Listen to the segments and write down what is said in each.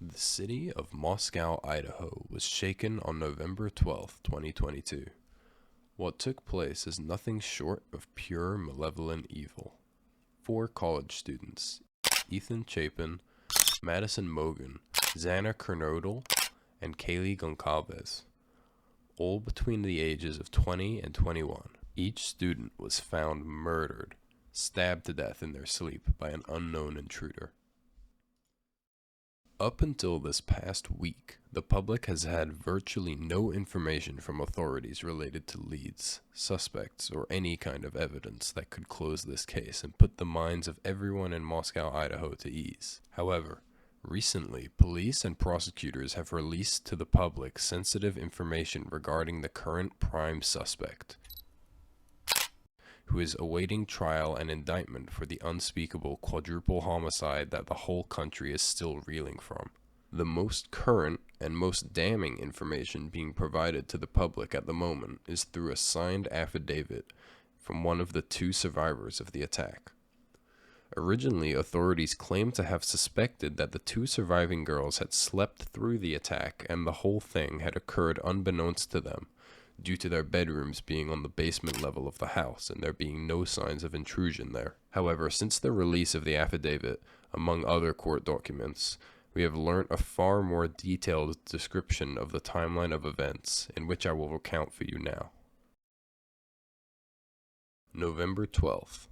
The city of Moscow, Idaho was shaken on November 12, 2022. What took place is nothing short of pure malevolent evil. 4 college students, Ethan Chapin, Madison Mogan, Xana Kernodle, and Kaylee Goncalves, all between the ages of 20 and 21. Each student was found murdered, stabbed to death in their sleep by an unknown intruder. Up until this past week, the public has had virtually no information from authorities related to leads, suspects, or any kind of evidence that could close this case and put the minds of everyone in Moscow, Idaho to ease. However, recently, police and prosecutors have released to the public sensitive information regarding the current prime suspect, who is awaiting trial and indictment for the unspeakable quadruple homicide that the whole country is still reeling from. The most current and most damning information being provided to the public at the moment is through a signed affidavit from one of the 2 survivors of the attack. Originally, authorities claimed to have suspected that the 2 surviving girls had slept through the attack and the whole thing had occurred unbeknownst to them, due to their bedrooms being on the basement level of the house and there being no signs of intrusion there. However, since the release of the affidavit, among other court documents, we have learnt a far more detailed description of the timeline of events, in which I will recount for you now. November 12th.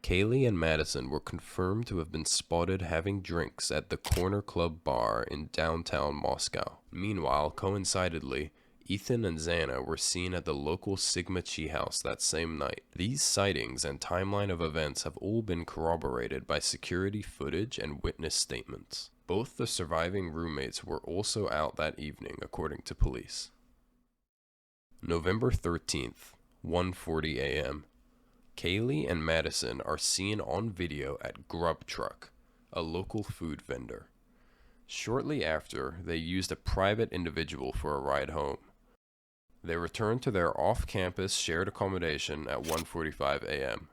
Kaylee and Madison were confirmed to have been spotted having drinks at the Corner Club bar in downtown Moscow. Meanwhile, coincidentally, Ethan and Xana were seen at the local Sigma Chi house that same night. These sightings and timeline of events have all been corroborated by security footage and witness statements. Both the surviving roommates were also out that evening, according to police. November 13th, 1:40 a.m. Kaylee and Madison are seen on video at Grub Truck, a local food vendor. Shortly after, they used a private individual for a ride home. They returned to their off-campus shared accommodation at 1:45 a.m.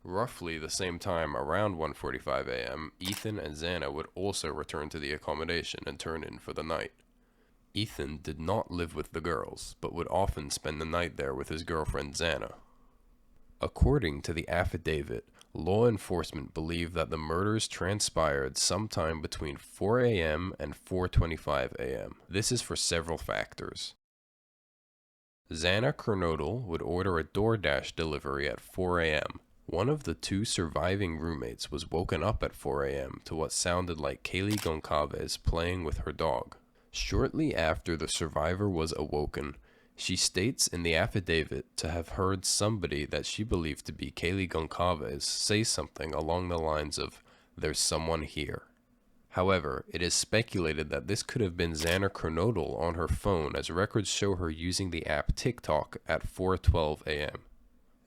Roughly the same time, around 1:45 a.m., Ethan and Xana would also return to the accommodation and turn in for the night. Ethan did not live with the girls, but would often spend the night there with his girlfriend Xana. According to the affidavit, law enforcement believe that the murders transpired sometime between 4 a.m. and 4:25 a.m. This is for several factors. Xana Kernodle would order a DoorDash delivery at 4 a.m. One of the 2 surviving roommates was woken up at 4 a.m. to what sounded like Kaylee Goncalves playing with her dog. Shortly after the survivor was awoken, she states in the affidavit to have heard somebody that she believed to be Kaylee Goncalves say something along the lines of, "There's someone here." However, it is speculated that this could have been Xana Kernodle on her phone, as records show her using the app TikTok at 4:12 a.m.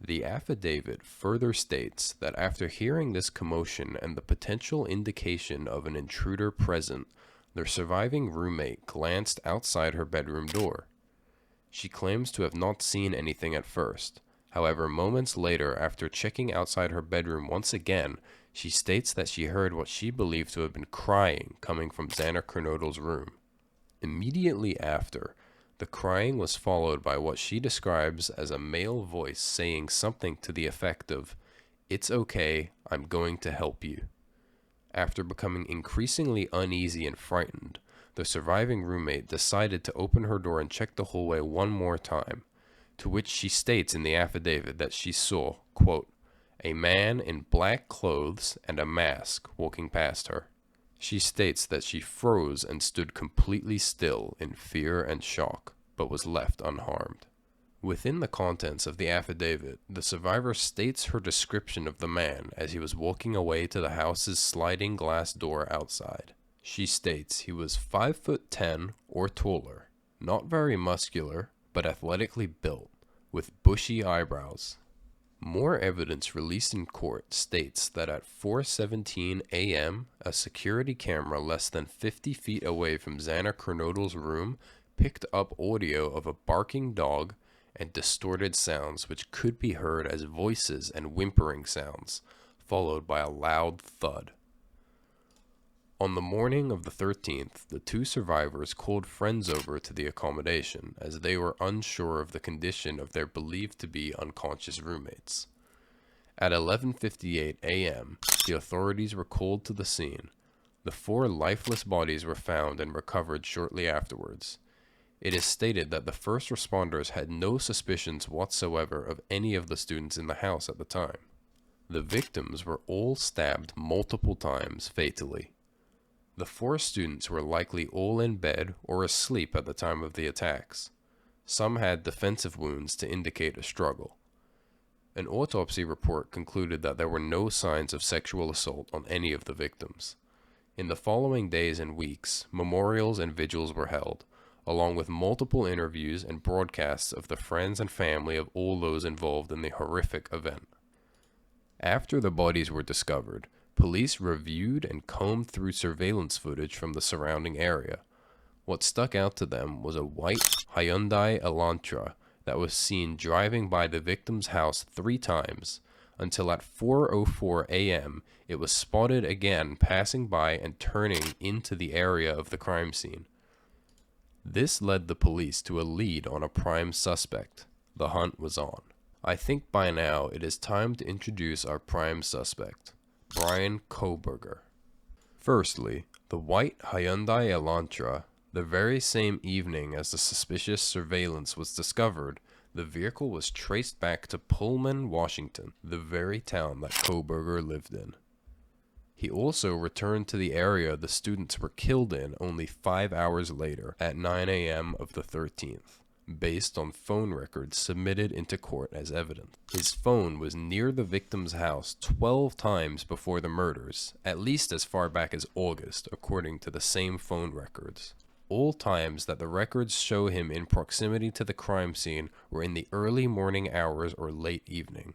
The affidavit further states that after hearing this commotion and the potential indication of an intruder present, their surviving roommate glanced outside her bedroom door. She claims to have not seen anything at first. However, moments later, after checking outside her bedroom once again, she states that she heard what she believed to have been crying coming from Xana Kernodle's room. Immediately after, the crying was followed by what she describes as a male voice saying something to the effect of, "It's okay, I'm going to help you." After becoming increasingly uneasy and frightened, the surviving roommate decided to open her door and check the hallway one more time, to which she states in the affidavit that she saw, quote, "a man in black clothes and a mask walking past her." She states that she froze and stood completely still in fear and shock, but was left unharmed. Within the contents of the affidavit, the survivor states her description of the man as he was walking away to the house's sliding glass door outside. She states he was 5'10" or taller, not very muscular, but athletically built, with bushy eyebrows. More evidence released in court states that at 4:17 a.m., a security camera less than 50 feet away from Xana Kernodle's room picked up audio of a barking dog and distorted sounds which could be heard as voices and whimpering sounds, followed by a loud thud. On the morning of the 13th, the two survivors called friends over to the accommodation as they were unsure of the condition of their believed to be unconscious roommates. At 11:58 a.m., the authorities were called to the scene. The 4 lifeless bodies were found and recovered shortly afterwards. It is stated that the first responders had no suspicions whatsoever of any of the students in the house at the time. The victims were all stabbed multiple times fatally. The 4 students were likely all in bed or asleep at the time of the attacks. Some had defensive wounds to indicate a struggle. An autopsy report concluded that there were no signs of sexual assault on any of the victims. In the following days and weeks, memorials and vigils were held, along with multiple interviews and broadcasts of the friends and family of all those involved in the horrific event. After the bodies were discovered, police reviewed and combed through surveillance footage from the surrounding area. What stuck out to them was a white Hyundai Elantra that was seen driving by the victim's house 3 times, until at 4:04 a.m. it was spotted again passing by and turning into the area of the crime scene. This led the police to a lead on a prime suspect. The hunt was on. I think by now it is time to introduce our prime suspect, Bryan Kohberger. Firstly, the white Hyundai Elantra. The very same evening as the suspicious surveillance was discovered, the vehicle was traced back to Pullman, Washington, the very town that Kohberger lived in. He also returned to the area the students were killed in only 5 hours later at 9 a.m. of the 13th, based on phone records submitted into court as evidence. His phone was near the victim's house 12 times before the murders, at least as far back as August, according to the same phone records. All times that the records show him in proximity to the crime scene were in the early morning hours or late evening,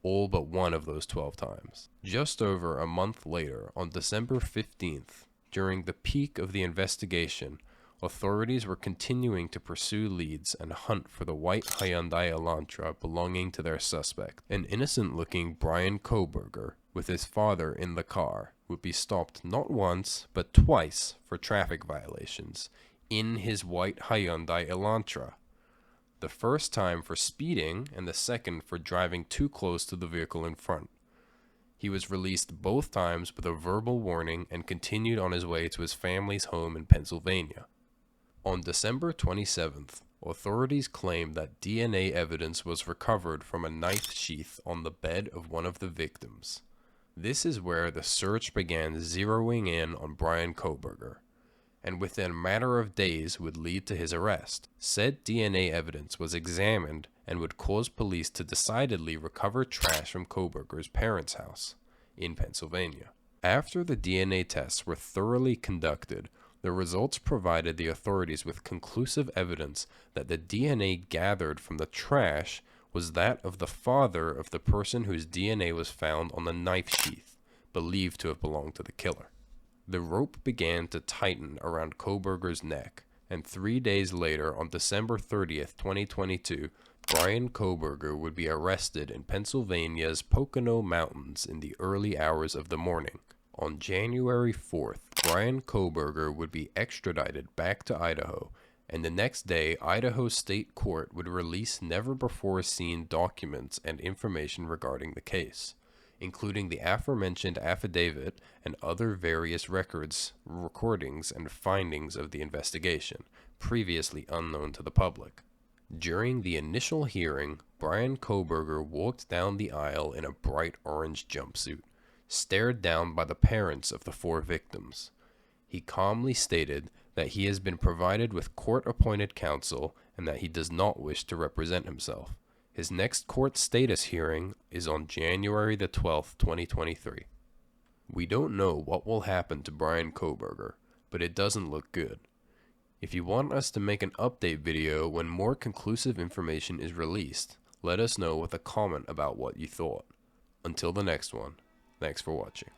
all but one of those 12 times. Just over a month later, on December 15th, during the peak of the investigation, authorities were continuing to pursue leads and hunt for the white Hyundai Elantra belonging to their suspect. An innocent-looking Bryan Kohberger, with his father in the car, would be stopped not once, but twice for traffic violations in his white Hyundai Elantra. The first time for speeding and the second for driving too close to the vehicle in front. He was released both times with a verbal warning and continued on his way to his family's home in Pennsylvania. On December 27th, authorities claimed that DNA evidence was recovered from a knife sheath on the bed of one of the victims. This is where the search began zeroing in on Bryan Kohberger, and within a matter of days would lead to his arrest. Said DNA evidence was examined and would cause police to decidedly recover trash from Kohberger's parents' house in Pennsylvania. After the DNA tests were thoroughly conducted, the results provided the authorities with conclusive evidence that the DNA gathered from the trash was that of the father of the person whose DNA was found on the knife sheath, believed to have belonged to the killer. The rope began to tighten around Kohberger's neck, and 3 days later, on December 30th, 2022, Bryan Kohberger would be arrested in Pennsylvania's Pocono Mountains in the early hours of the morning. On January 4th, Bryan Kohberger would be extradited back to Idaho, and the next day, Idaho State Court would release never-before-seen documents and information regarding the case, including the aforementioned affidavit and other various records, recordings, and findings of the investigation, previously unknown to the public. During the initial hearing, Bryan Kohberger walked down the aisle in a bright orange jumpsuit, stared down by the parents of the 4 victims. He calmly stated that he has been provided with court-appointed counsel and that he does not wish to represent himself. His next court status hearing is on January the 12th, 2023. We don't know what will happen to Bryan Kohberger, but it doesn't look good. If you want us to make an update video when more conclusive information is released, let us know with a comment about what you thought. Until the next one, thanks for watching.